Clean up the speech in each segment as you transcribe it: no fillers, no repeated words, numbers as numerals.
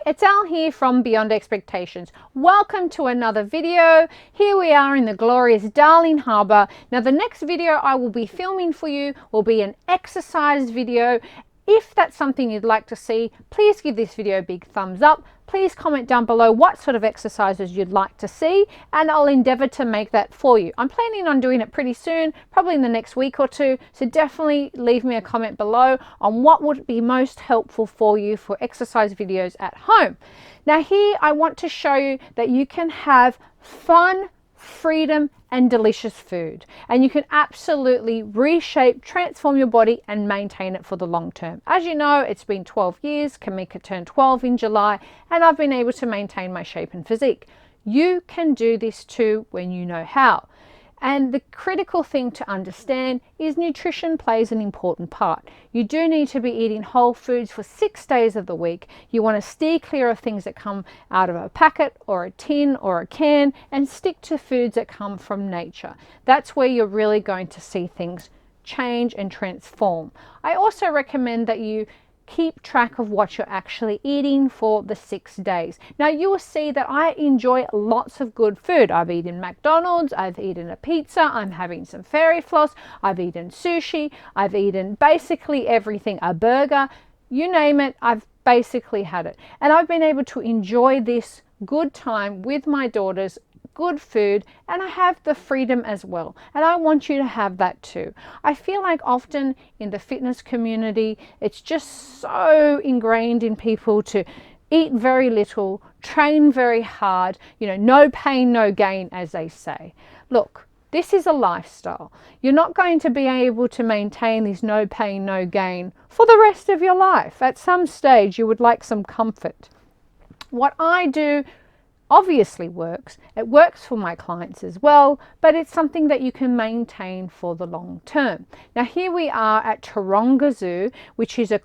it's Elle here from Beyond Expectations. Welcome to another video. Here we are in the glorious Darling Harbour. Now the next video I will be filming for you will be an exercise video. If that's something you'd like to see, please give this video a big thumbs up. Please comment down below what sort of exercises you'd like to see and I'll endeavour to make that for you. I'm planning on doing it pretty soon, probably in the next week or two, so definitely leave me a comment below on what would be most helpful for you for exercise videos at home. Now here I want to show you that you can have fun, freedom and delicious food, and you can absolutely reshape, transform your body and maintain it for the long term. As you know, it's been 12 years. Kamika turned 12 in July and I've been able to maintain my shape and physique. You can do this too when you know how. And the critical thing to understand is nutrition plays an important part. You do need to be eating whole foods for 6 days of the week. You want to steer clear of things that come out of a packet or a tin or a can and stick to foods that come from nature. That's where you're really going to see things change and transform. I also recommend that you keep track of what you're actually eating for the 6 days. Now you will see that I enjoy lots of good food. I've eaten McDonald's, I've eaten a pizza, I'm having some fairy floss, I've eaten sushi, I've eaten basically everything, a burger, you name it, I've basically had it. And I've been able to enjoy this good time with my daughters, good food, and I have the freedom as well, and I want you to have that too. I feel like often in the fitness community it's just so ingrained in people to eat very little, train very hard, you know, no pain no gain, as they say. Look, this is a lifestyle. You're not going to be able to maintain this no pain no gain for the rest of your life. At some stage you would like some comfort. What I do obviously works. It works for my clients as well, but it's something that you can maintain for the long term. Now here we are at Taronga Zoo, which is a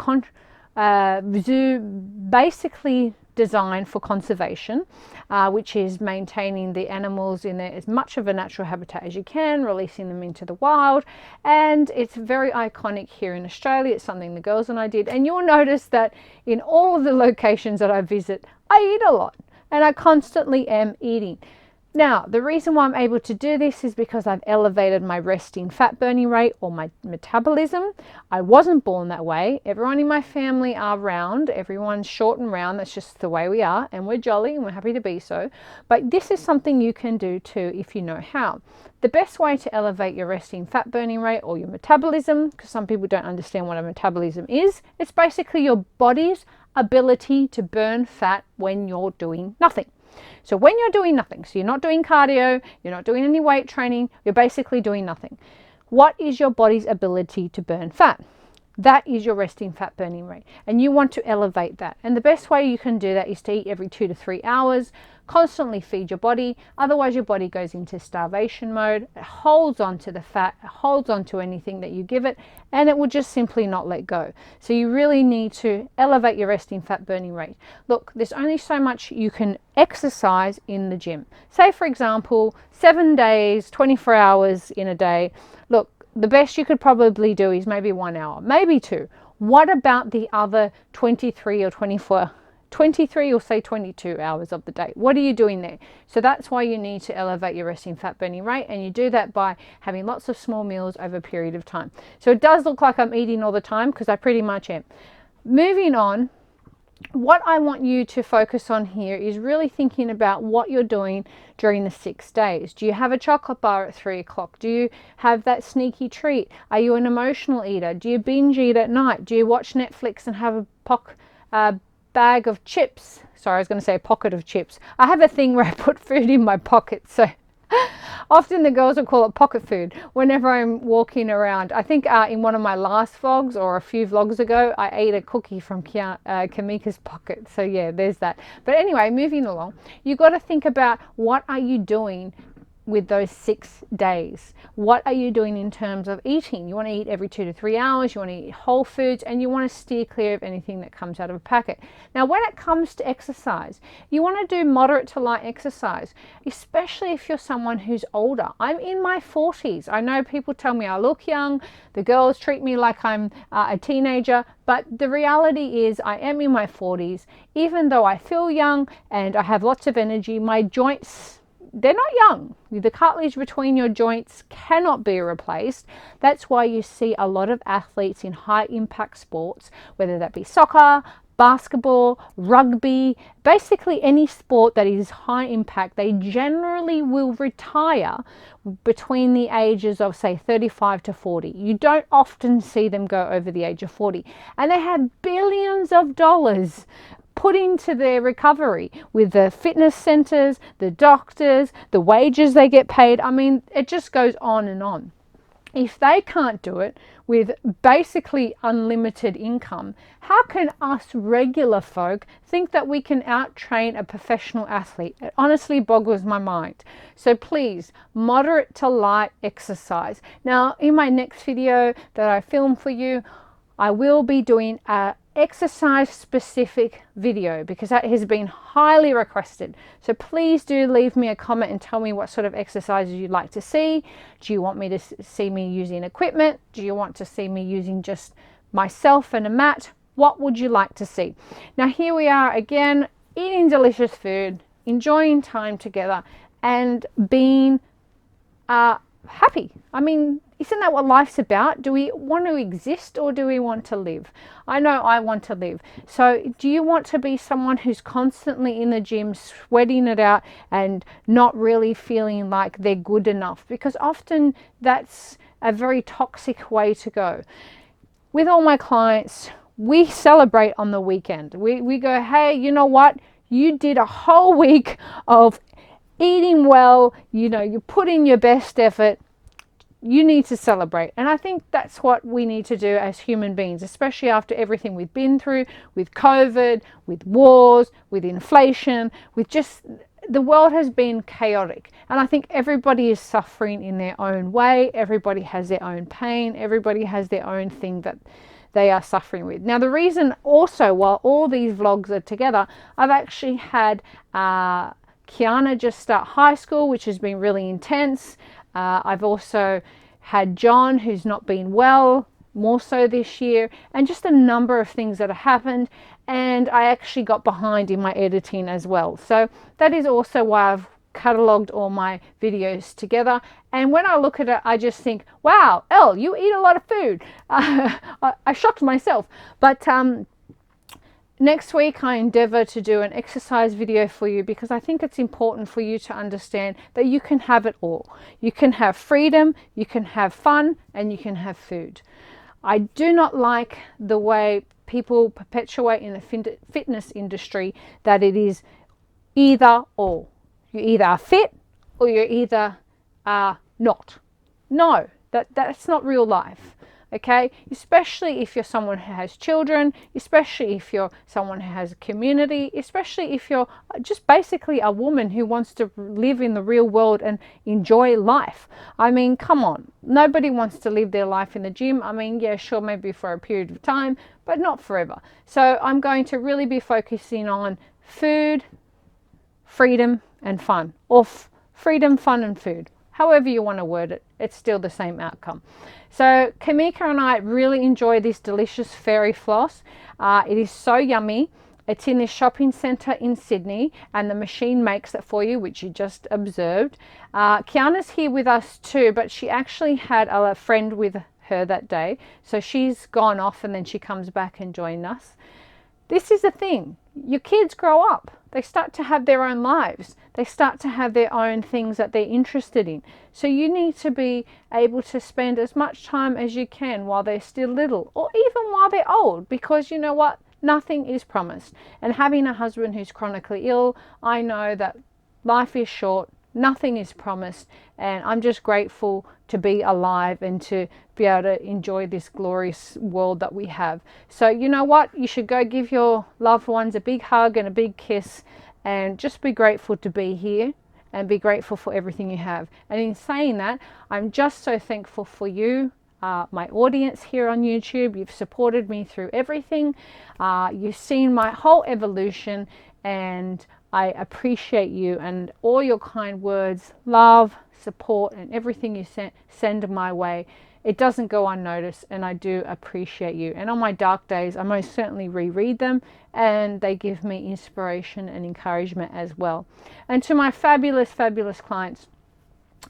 zoo basically designed for conservation, which is maintaining the animals in as much of a natural habitat as you can, releasing them into the wild, and it's very iconic here in Australia. It's something the girls and I did, and you'll notice that in all of the locations that I visit, I eat a lot. And I constantly am eating. Now, the reason why I'm able to do this is because I've elevated my resting fat burning rate or my metabolism. I wasn't born that way. Everyone in my family are round. Everyone's short and round. That's just the way we are. And we're jolly and we're happy to be so. But this is something you can do too if you know how. The best way to elevate your resting fat burning rate or your metabolism, because some people don't understand what a metabolism is, it's basically your body's ability to burn fat when you're doing nothing. So when you're doing nothing, so you're not doing cardio, you're not doing any weight training, you're basically doing nothing. What is your body's ability to burn fat? That is your resting fat burning rate, and you want to elevate that. And the best way you can do that is to eat every 2 to 3 hours, constantly feed your body. Otherwise your body goes into starvation mode. It holds on to the fat, it holds on to anything that you give it, and it will just simply not let go. So you really need to elevate your resting fat burning rate. Look, there's only so much you can exercise in the gym. Say for example, 7 days, 24 hours in a day. Look, the best you could probably do is maybe 1 hour, maybe 2. What about the other 23 or 24, 23 or say 22 hours of the day? What are you doing there? So that's why you need to elevate your resting fat burning rate, and you do that by having lots of small meals over a period of time. So it does look like I'm eating all the time, because I pretty much am. Moving on, what I want you to focus on here is really thinking about what you're doing during the 6 days. Do you have a chocolate bar at 3 o'clock? Do you have that sneaky treat? Are you an emotional eater? Do you binge eat at night? Do you watch Netflix and have a bag of chips? Sorry, I was going to say a pocket of chips. I have a thing where I put food in my pocket, so often the girls will call it pocket food whenever I'm walking around. I think in one of my last vlogs or a few vlogs ago, I ate a cookie from Kamika's pocket. So yeah, there's that. But anyway, moving along, you've got to think about what are you doing with those 6 days? What are you doing in terms of eating? You want to eat every 2 to 3 hours, you want to eat whole foods, and you want to steer clear of anything that comes out of a packet. Now, when it comes to exercise, you want to do moderate to light exercise, especially if you're someone who's older. I'm in my 40s. I know people tell me I look young, the girls treat me like I'm a teenager, but the reality is I am in my 40s. Even though I feel young and I have lots of energy, my joints, they're not young. The cartilage between your joints cannot be replaced. That's why you see a lot of athletes in high impact sports, whether that be soccer, basketball, rugby, basically any sport that is high impact, they generally will retire between the ages of, say, 35 to 40. You don't often see them go over the age of 40. And they have billions of dollars put into their recovery with the fitness centers, the doctors, the wages they get paid. I mean, it just goes on and on. If they can't do it with basically unlimited income, how can us regular folk think that we can out-train a professional athlete? It honestly boggles my mind. So please, moderate to light exercise. Now, in my next video that I film for you, I will be doing a exercise specific video because that has been highly requested. So please do leave me a comment and tell me what sort of exercises you'd like to see. Do you want me to see me using equipment? Do you want to see me using just myself and a mat? What would you like to see? Now here we are again, eating delicious food, enjoying time together, and being happy. I mean, isn't that what life's about? Do we want to exist or do we want to live? I know I want to live. So do you want to be someone who's constantly in the gym, sweating it out and not really feeling like they're good enough? Because often that's a very toxic way to go. With all my clients, we celebrate on the weekend. We go, hey, you know what? You did a whole week of eating well, you know, you put in your best effort. You need to celebrate. And I think that's what we need to do as human beings, especially after everything we've been through with COVID, with wars, with inflation, with just the world has been chaotic. And I think everybody is suffering in their own way. Everybody has their own pain. Everybody has their own thing that they are suffering with. Now, the reason also, while all these vlogs are together, I've actually had Kiana just start high school, which has been really intense. I've also had John, who's not been well, more so this year, and just a number of things that have happened. And I actually got behind in my editing as well. So that is also why I've catalogued all my videos together. And when I look at it, I just think, wow, Elle, you eat a lot of food. I shocked myself. But next week, I endeavor to do an exercise video for you because I think it's important for you to understand that you can have it all. You can have freedom, you can have fun, and you can have food. I do not like the way people perpetuate in the fitness industry that it is either or. You either are fit or you either are not. No, that's not real life. Okay, especially if you're someone who has children, especially if you're someone who has a community, especially if you're just basically a woman who wants to live in the real world and enjoy life. I mean, come on, nobody wants to live their life in the gym. I mean, yeah, sure, maybe for a period of time, but not forever. So I'm going to really be focusing on food, freedom, and fun, or freedom, fun, and food. However you want to word it, it's still the same outcome. So Kamika and I really enjoy this delicious fairy floss. It is so yummy. It's in this shopping centre in Sydney and the machine makes it for you, which you just observed. Kiana's here with us too, but she actually had a friend with her that day. So she's gone off and then she comes back and joined us. This is the thing. Your kids grow up. They start to have their own lives. They start to have their own things that they're interested in. So you need to be able to spend as much time as you can while they're still little, or even while they're old, because you know what? Nothing is promised. And having a husband who's chronically ill, I know that life is short. Nothing is promised, and I'm just grateful to be alive and to be able to enjoy this glorious world that we have. So you know what? You should go give your loved ones a big hug and a big kiss and just be grateful to be here and be grateful for everything you have. And in saying that, I'm just so thankful for you, my audience here on YouTube. You've supported me through everything. You've seen my whole evolution, and I appreciate you and all your kind words, love, support, and everything you send my way. It doesn't go unnoticed, and I do appreciate you. And on my dark days, I most certainly reread them, and they give me inspiration and encouragement as well. And to my fabulous, fabulous clients,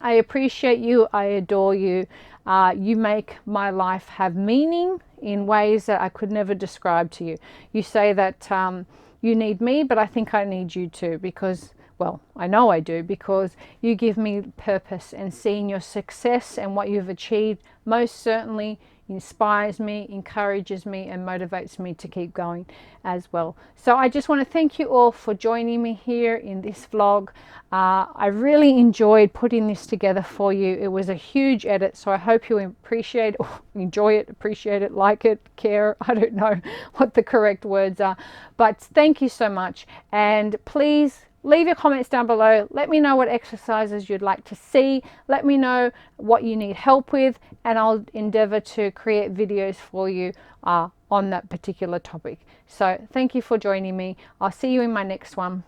I appreciate you. I adore you. You make my life have meaning in ways that I could never describe to you. You say that you need me, but I think I need you too, because, well, I know I do, because you give me purpose, and seeing your success and what you've achieved most certainly inspires me, encourages me, and motivates me to keep going as well. So I just want to thank you all for joining me here in this vlog. I really enjoyed putting this together for you. It was a huge edit, so I hope you appreciate, enjoy it, appreciate it, like it, care. I don't know what the correct words are, but thank you so much. And please leave your comments down below. Let me know what exercises you'd like to see. Let me know what you need help with, and I'll endeavor to create videos for you on that particular topic. So thank you for joining me. I'll see you in my next one.